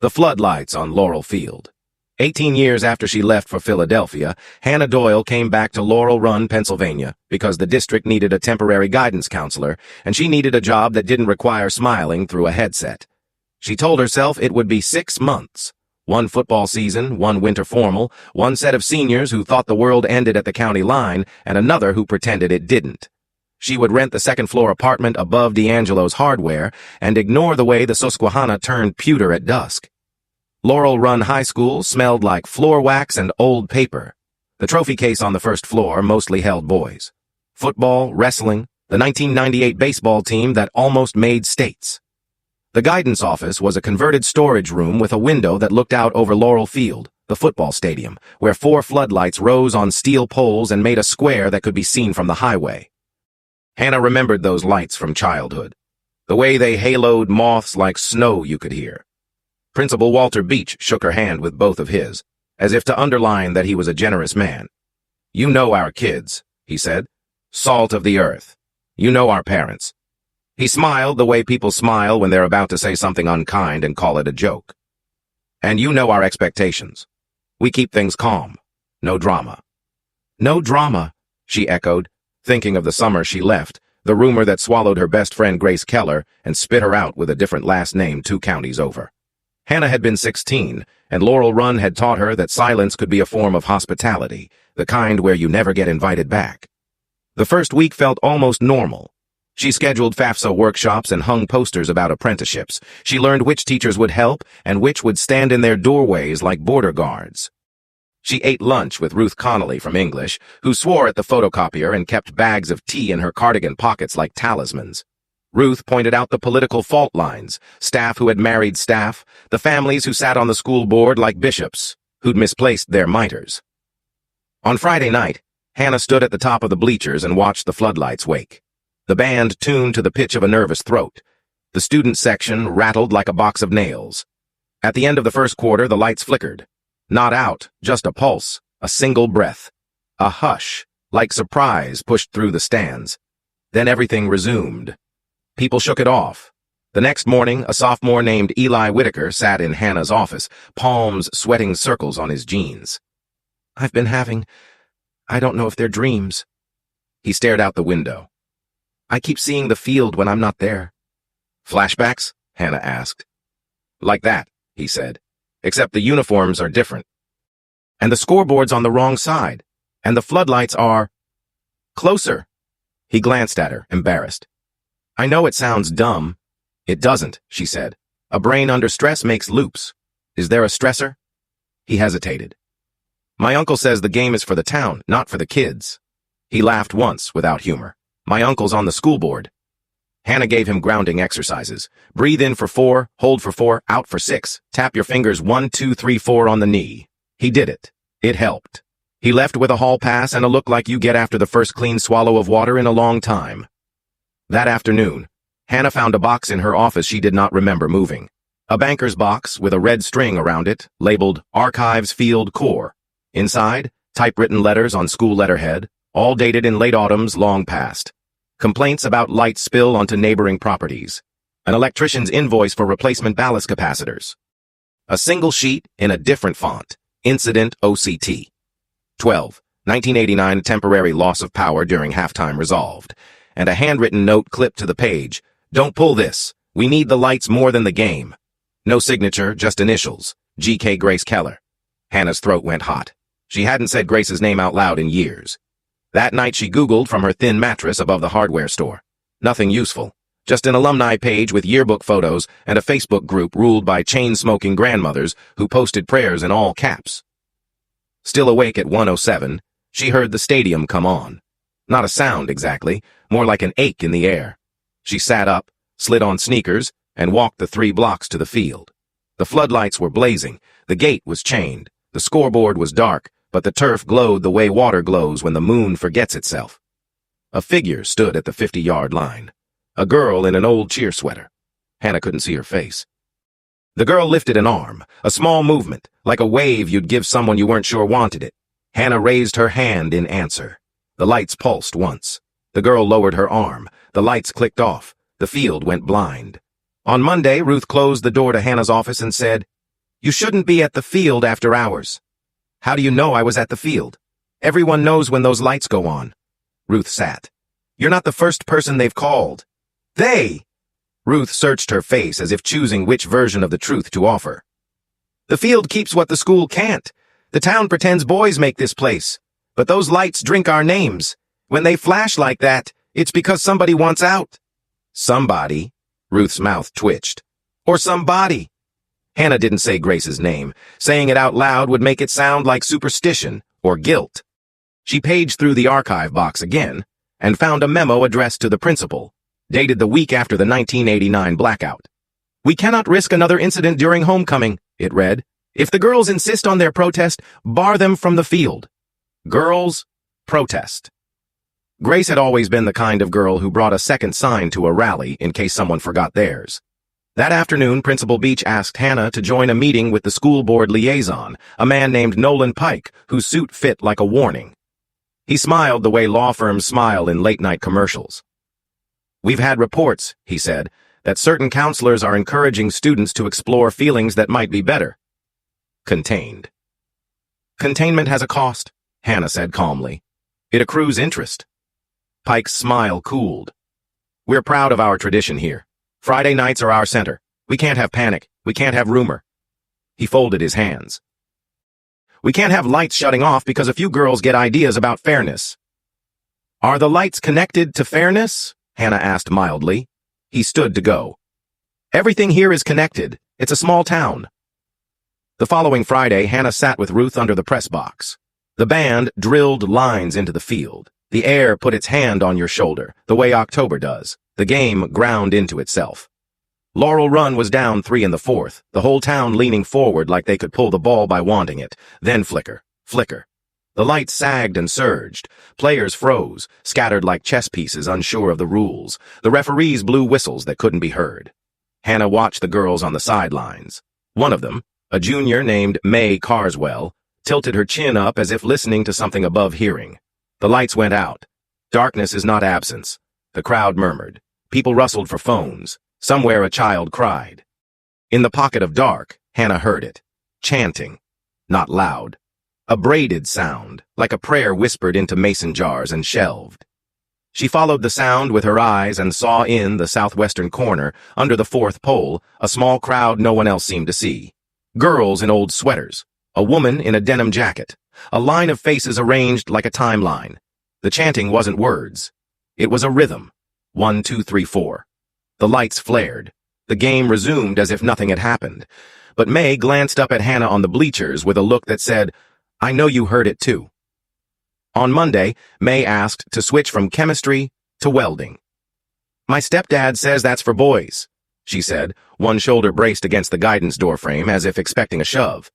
The floodlights on Laurel Field. 18 years after she left for Philadelphia, Hannah Doyle came back to Laurel Run, Pennsylvania, because the district needed a temporary guidance counselor, and she needed a job that didn't require smiling through a headset. She told herself it would be 6 months. One football season, one winter formal, one set of seniors who thought the world ended at the county line, and another who pretended it didn't. She would rent the second-floor apartment above D'Angelo's Hardware and ignore the way the Susquehanna turned pewter at dusk. Laurel Run High School smelled like floor wax and old paper. The trophy case on the first floor mostly held boys. Football, wrestling, the 1998 baseball team that almost made states. The guidance office was a converted storage room with a window that looked out over Laurel Field, the football stadium, where 4 floodlights rose on steel poles and made a square that could be seen from the highway. Hannah remembered those lights from childhood. The way they haloed moths like snow you could hear. Principal Walter Beach shook her hand with both of his, as if to underline that he was a generous man. "You know our kids," he said. "Salt of the earth. You know our parents." He smiled the way people smile when they're about to say something unkind and call it a joke. "And you know our expectations. We keep things calm. No drama." "No drama," she echoed, thinking of the summer she left, the rumor that swallowed her best friend Grace Keller and spit her out with a different last name 2 counties over. Hannah had been 16, and Laurel Run had taught her that silence could be a form of hospitality, the kind where you never get invited back. The first week felt almost normal. She scheduled FAFSA workshops and hung posters about apprenticeships. She learned which teachers would help and which would stand in their doorways like border guards. She ate lunch with Ruth Connolly from English, who swore at the photocopier and kept bags of tea in her cardigan pockets like talismans. Ruth pointed out the political fault lines, staff who had married staff, the families who sat on the school board like bishops, who'd misplaced their mitres. On Friday night, Hannah stood at the top of the bleachers and watched the floodlights wake. The band tuned to the pitch of a nervous throat. The student section rattled like a box of nails. At the end of the first quarter, the lights flickered. Not out, just a pulse, a single breath. A hush, like surprise, pushed through the stands. Then everything resumed. People shook it off. The next morning, a sophomore named Eli Whitaker sat in Hannah's office, palms sweating circles on his jeans. "I don't know if they're dreams." He stared out the window. "I keep seeing the field when I'm not there." "Flashbacks?" Hannah asked. "Like that," he said, "except the uniforms are different. And the scoreboard's on the wrong side, and the floodlights are closer." He glanced at her, embarrassed. "I know it sounds dumb." "It doesn't," she said. "A brain under stress makes loops. Is there a stressor?" He hesitated. "My uncle says the game is for the town, not for the kids." He laughed once without humor. "My uncle's on the school board." Hannah gave him grounding exercises. Breathe in for 4, hold for 4, out for 6. Tap your fingers 1, 2, 3, 4 on the knee. He did it. It helped. He left with a hall pass and a look like you get after the first clean swallow of water in a long time. That afternoon, Hannah found a box in her office she did not remember moving. A banker's box with a red string around it, labeled Archives Field CORR. Inside, typewritten letters on school letterhead, all dated in late autumns long past. Complaints about light spill onto neighboring properties. An electrician's invoice for replacement ballast capacitors. A single sheet in a different font. Incident OCT. 12. 1989 temporary loss of power during halftime resolved. And a handwritten note clipped to the page. "Don't pull this. We need the lights more than the game." No signature, just initials. G.K. Grace Keller. Hannah's throat went hot. She hadn't said Grace's name out loud in years. That night she Googled from her thin mattress above the hardware store. Nothing useful. Just an alumni page with yearbook photos and a Facebook group ruled by chain-smoking grandmothers who posted prayers in all caps. Still awake at 1:07, she heard the stadium come on. Not a sound exactly, more like an ache in the air. She sat up, slid on sneakers, and walked the 3 blocks to the field. The floodlights were blazing, the gate was chained, the scoreboard was dark, but the turf glowed the way water glows when the moon forgets itself. A figure stood at the 50-yard line. A girl in an old cheer sweater. Hannah couldn't see her face. The girl lifted an arm, a small movement, like a wave you'd give someone you weren't sure wanted it. Hannah raised her hand in answer. The lights pulsed once. The girl lowered her arm. The lights clicked off. The field went blind. On Monday, Ruth closed the door to Hannah's office and said, You shouldn't be at the field after hours. How do you know I was at the field? Everyone knows when those lights go on. Ruth sat. You're not the first person they've called. They! Ruth searched her face as if choosing which version of the truth to offer. The field keeps what the school can't. The town pretends boys make this place. But those lights drink our names. When they flash like that, it's because somebody wants out. Somebody? Ruth's mouth twitched. Or somebody. Hannah didn't say Grace's name. Saying it out loud would make it sound like superstition or guilt. She paged through the archive box again and found a memo addressed to the principal, dated the week after the 1989 blackout. We cannot risk another incident during homecoming, it read. If the girls insist on their protest, bar them from the field. Girls, protest. Grace had always been the kind of girl who brought a second sign to a rally in case someone forgot theirs. That afternoon, Principal Beach asked Hannah to join a meeting with the school board liaison, a man named Nolan Pike, whose suit fit like a warning. He smiled the way law firms smile in late-night commercials. We've had reports, he said, that certain counselors are encouraging students to explore feelings that might be better. Contained. Containment has a cost, Hannah said calmly. It accrues interest. Pike's smile cooled. We're proud of our tradition here. Friday nights are our center. We can't have panic. We can't have rumor. He folded his hands. We can't have lights shutting off because a few girls get ideas about fairness. Are the lights connected to fairness? Hannah asked mildly. He stood to go. Everything here is connected. It's a small town. The following Friday, Hannah sat with Ruth under the press box. The band drilled lines into the field. The air put its hand on your shoulder, the way October does. The game ground into itself. Laurel Run was down 3 in the 4th, the whole town leaning forward like they could pull the ball by wanting it, then flicker, flicker. The lights sagged and surged. Players froze, scattered like chess pieces unsure of the rules. The referees blew whistles that couldn't be heard. Hannah watched the girls on the sidelines. One of them, a junior named May Carswell, tilted her chin up as if listening to something above hearing. The lights went out. Darkness is not absence. The crowd murmured. People rustled for phones. Somewhere a child cried. In the pocket of dark, Hannah heard it. Chanting. Not loud. A braided sound, like a prayer whispered into mason jars and shelved. She followed the sound with her eyes and saw in the southwestern corner, under the 4th pole, a small crowd no one else seemed to see. Girls in old sweaters. A woman in a denim jacket. A line of faces arranged like a timeline. The chanting wasn't words. It was a rhythm. 1, 2, 3, 4. The lights flared. The game resumed as if nothing had happened. But May glanced up at Hannah on the bleachers with a look that said, I know you heard it too. On Monday, May asked to switch from chemistry to welding. My stepdad says that's for boys, she said, one shoulder braced against the guidance doorframe as if expecting a shove.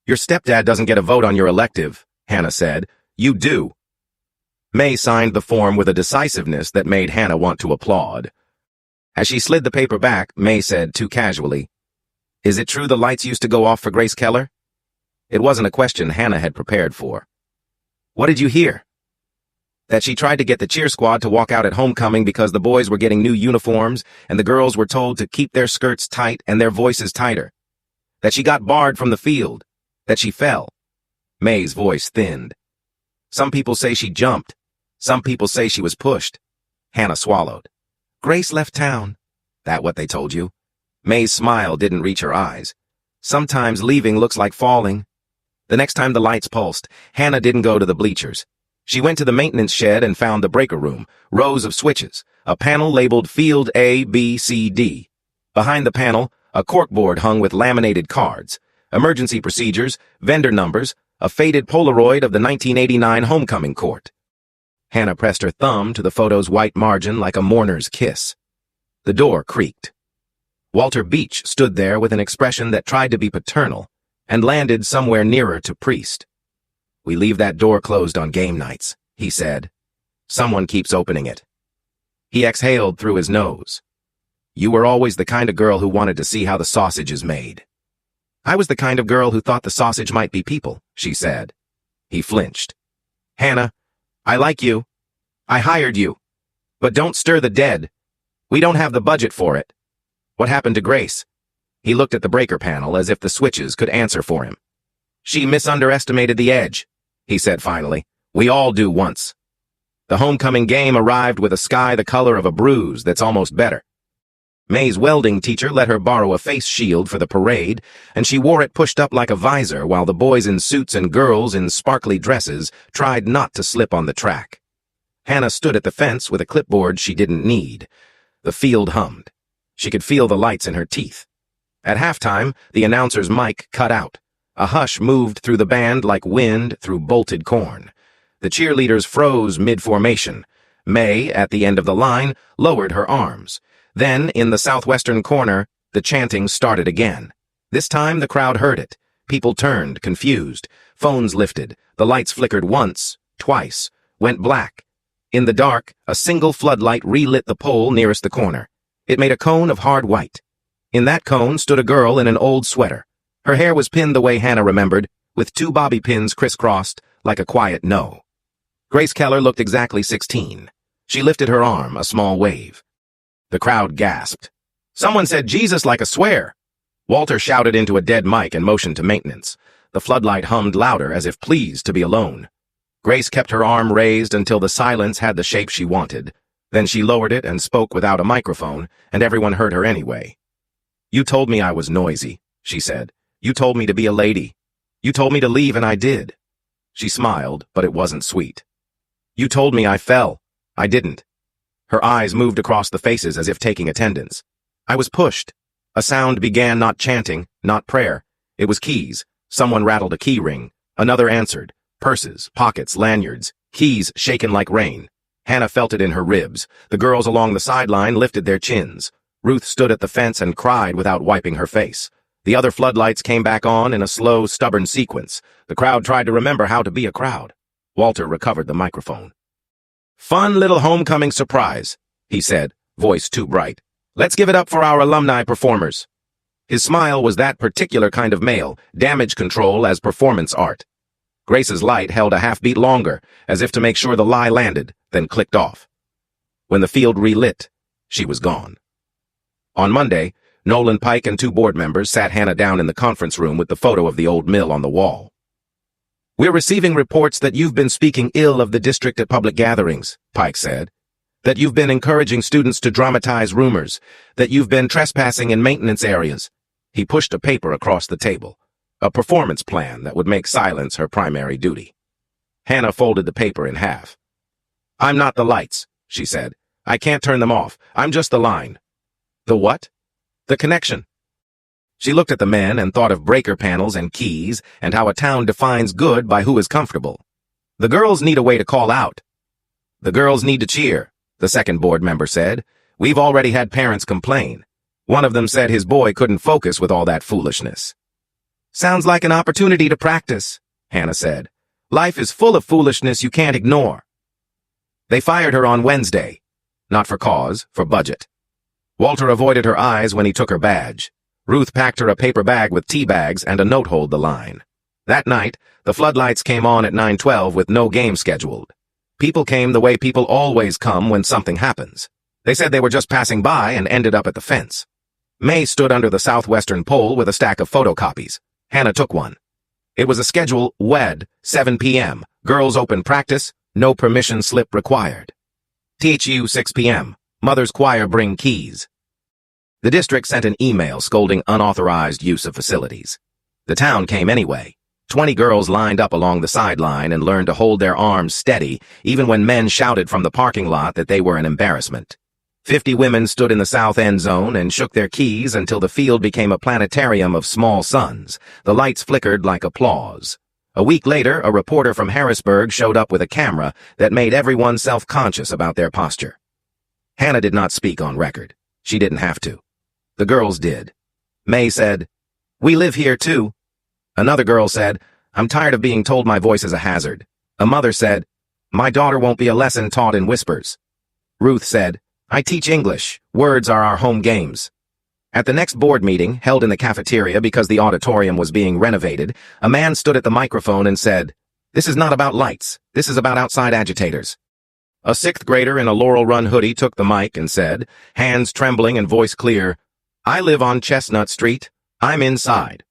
Your stepdad doesn't get a vote on your elective, Hannah said. You do. May signed the form with a decisiveness that made Hannah want to applaud. As she slid the paper back, May said too casually, Is it true the lights used to go off for Grace Keller? It wasn't a question Hannah had prepared for. What did you hear? That she tried to get the cheer squad to walk out at homecoming because the boys were getting new uniforms and the girls were told to keep their skirts tight and their voices tighter. That she got barred from the field. That she fell. May's voice thinned. Some people say she jumped. Some people say she was pushed. Hannah swallowed. Grace left town. That what they told you? May's smile didn't reach her eyes. Sometimes leaving looks like falling. The next time the lights pulsed, Hannah didn't go to the bleachers. She went to the maintenance shed and found the breaker room, rows of switches, a panel labeled Field A, B, C, D. Behind the panel, a corkboard hung with laminated cards, emergency procedures, vendor numbers, a faded Polaroid of the 1989 homecoming court. Hannah pressed her thumb to the photo's white margin like a mourner's kiss. The door creaked. Walter Beach stood there with an expression that tried to be paternal and landed somewhere nearer to Priest. We leave that door closed on game nights, he said. Someone keeps opening it. He exhaled through his nose. You were always the kind of girl who wanted to see how the sausage is made. I was the kind of girl who thought the sausage might be people, she said. He flinched. Hannah, I like you. I hired you. But don't stir the dead. We don't have the budget for it. What happened to Grace? He looked at the breaker panel as if the switches could answer for him. "She misunderestimated the edge," he said finally. "We all do once." The homecoming game arrived with a sky the color of a bruise that's almost better. May's welding teacher let her borrow a face shield for the parade, and she wore it pushed up like a visor while the boys in suits and girls in sparkly dresses tried not to slip on the track. Hannah stood at the fence with a clipboard she didn't need. The field hummed. She could feel the lights in her teeth. At halftime, the announcer's mic cut out. A hush moved through the band like wind through bolted corn. The cheerleaders froze mid-formation. May, at the end of the line, lowered her arms. Then, in the southwestern corner, the chanting started again. This time the crowd heard it. People turned, confused. Phones lifted. The lights flickered once, twice, went black. In the dark, a single floodlight relit the pole nearest the corner. It made a cone of hard white. In that cone stood a girl in an old sweater. Her hair was pinned the way Hannah remembered, with 2 bobby pins crisscrossed, like a quiet no. Grace Keller looked exactly 16. She lifted her arm, a small wave. The crowd gasped. Someone said Jesus like a swear. Walter shouted into a dead mic and motioned to maintenance. The floodlight hummed louder as if pleased to be alone. Grace kept her arm raised until the silence had the shape she wanted. Then she lowered it and spoke without a microphone, and everyone heard her anyway. "You told me I was noisy," she said. "You told me to be a lady. You told me to leave, and I did." She smiled, but it wasn't sweet. "You told me I fell. I didn't." Her eyes moved across the faces as if taking attendance. "I was pushed." A sound began, not chanting, not prayer. It was keys. Someone rattled a key ring. Another answered. Purses, pockets, lanyards, keys shaken like rain. Hannah felt it in her ribs. The girls along the sideline lifted their chins. Ruth stood at the fence and cried without wiping her face. The other floodlights came back on in a slow, stubborn sequence. The crowd tried to remember how to be a crowd. Walter recovered the microphone. "Fun little homecoming surprise," he said, voice too bright. "Let's give it up for our alumni performers." His smile was that particular kind of male, damage control as performance art. Grace's light held a half-beat longer, as if to make sure the lie landed, then clicked off. When the field relit, she was gone. On Monday, Nolan Pike and 2 board members sat Hannah down in the conference room with the photo of the old mill on the wall. "We're receiving reports that you've been speaking ill of the district at public gatherings," Pike said. "That you've been encouraging students to dramatize rumors. That you've been trespassing in maintenance areas." He pushed a paper across the table. A performance plan that would make silence her primary duty. Hannah folded the paper in half. "I'm not the lights," she said. "I can't turn them off. I'm just the line." "The what?" "The connection." She looked at the men and thought of breaker panels and keys and how a town defines good by who is comfortable. "The girls need a way to call out." "The girls need to cheer," the second board member said. "We've already had parents complain. One of them said his boy couldn't focus with all that foolishness." "Sounds like an opportunity to practice," Hannah said. "Life is full of foolishness you can't ignore." They fired her on Wednesday. Not for cause, for budget. Walter avoided her eyes when he took her badge. Ruth packed her a paper bag with tea bags and a note hold the line. That night, the floodlights came on at 9:12 with no game scheduled. People came the way people always come when something happens. They said they were just passing by and ended up at the fence. May stood under the southwestern pole with a stack of photocopies. Hannah took one. It was a schedule, WED, 7 p.m., girls open practice, no permission slip required. THU 6 p.m., mother's choir bring keys. The district sent an email scolding unauthorized use of facilities. The town came anyway. 20 girls lined up along the sideline and learned to hold their arms steady, even when men shouted from the parking lot that they were an embarrassment. 50 women stood in the south end zone and shook their keys until the field became a planetarium of small suns. The lights flickered like applause. A week later, a reporter from Harrisburg showed up with a camera that made everyone self-conscious about their posture. Hannah did not speak on record. She didn't have to. The girls did. May said, "We live here too." Another girl said, "I'm tired of being told my voice is a hazard." A mother said, "My daughter won't be a lesson taught in whispers." Ruth said, "I teach English. Words are our home games." At the next board meeting, held in the cafeteria because the auditorium was being renovated, a man stood at the microphone and said, "This is not about lights. This is about outside agitators." A 6th grader in a Laurel Run hoodie took the mic and said, hands trembling and voice clear, "I live on Chestnut Street. I'm inside.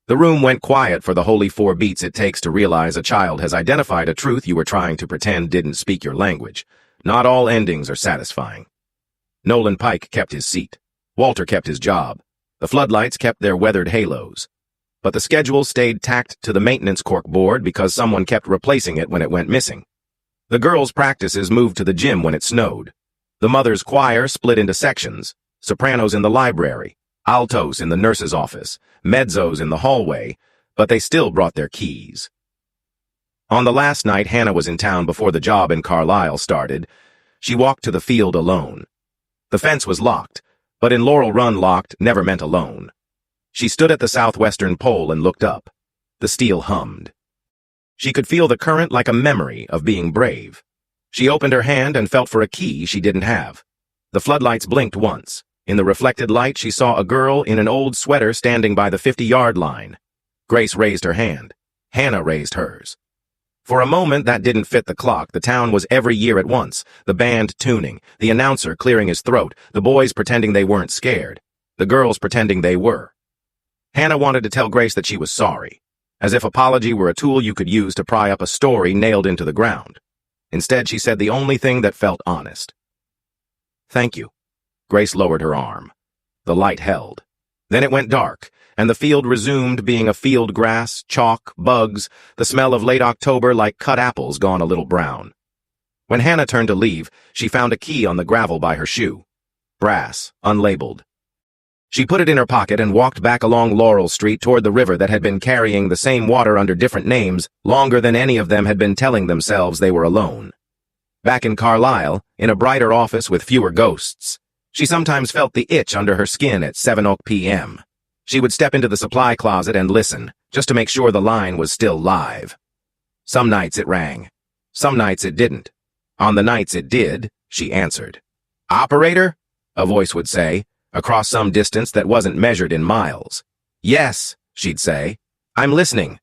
The room went quiet for the holy 4 beats it takes to realize a child has identified a truth you were trying to pretend didn't speak your language. Not all endings are satisfying. Nolan Pike kept his seat. Walter kept his job. The floodlights kept their weathered halos. But the schedule stayed tacked to the maintenance cork board because someone kept replacing it when it went missing. The girls' practices moved to the gym when it snowed. The mother's choir split into sections, sopranos in the library, altos in the nurse's office, mezzos in the hallway, but they still brought their keys. On the last night Hannah was in town before the job in Carlisle started, she walked to the field alone. The fence was locked, but in Laurel Run locked never meant alone. She stood at the southwestern pole and looked up. The steel hummed. She could feel the current like a memory of being brave. She opened her hand and felt for a key she didn't have. The floodlights blinked once. In the reflected light, she saw a girl in an old sweater standing by the 50-yard line. Grace raised her hand. Hannah raised hers. For a moment, that didn't fit the clock. The town was every year at once. The band tuning, the announcer clearing his throat, the boys pretending they weren't scared, the girls pretending they were. Hannah wanted to tell Grace that she was sorry, as if apology were a tool you could use to pry up a story nailed into the ground. Instead, she said the only thing that felt honest. Thank you. Grace lowered her arm. The light held. Then it went dark, and the field resumed being a field grass, chalk, bugs, the smell of late October like cut apples gone a little brown. When Hannah turned to leave, she found a key on the gravel by her shoe. Brass, unlabeled. She put it in her pocket and walked back along Laurel Street toward the river that had been carrying the same water under different names longer than any of them had been telling themselves they were alone. Back in Carlisle, in a brighter office with fewer ghosts, she sometimes felt the itch under her skin at 7 p.m. She would step into the supply closet and listen, just to make sure the line was still live. Some nights it rang. Some nights it didn't. On the nights it did, she answered. "Operator?" a voice would say, across some distance that wasn't measured in miles. "Yes," she'd say. "I'm listening."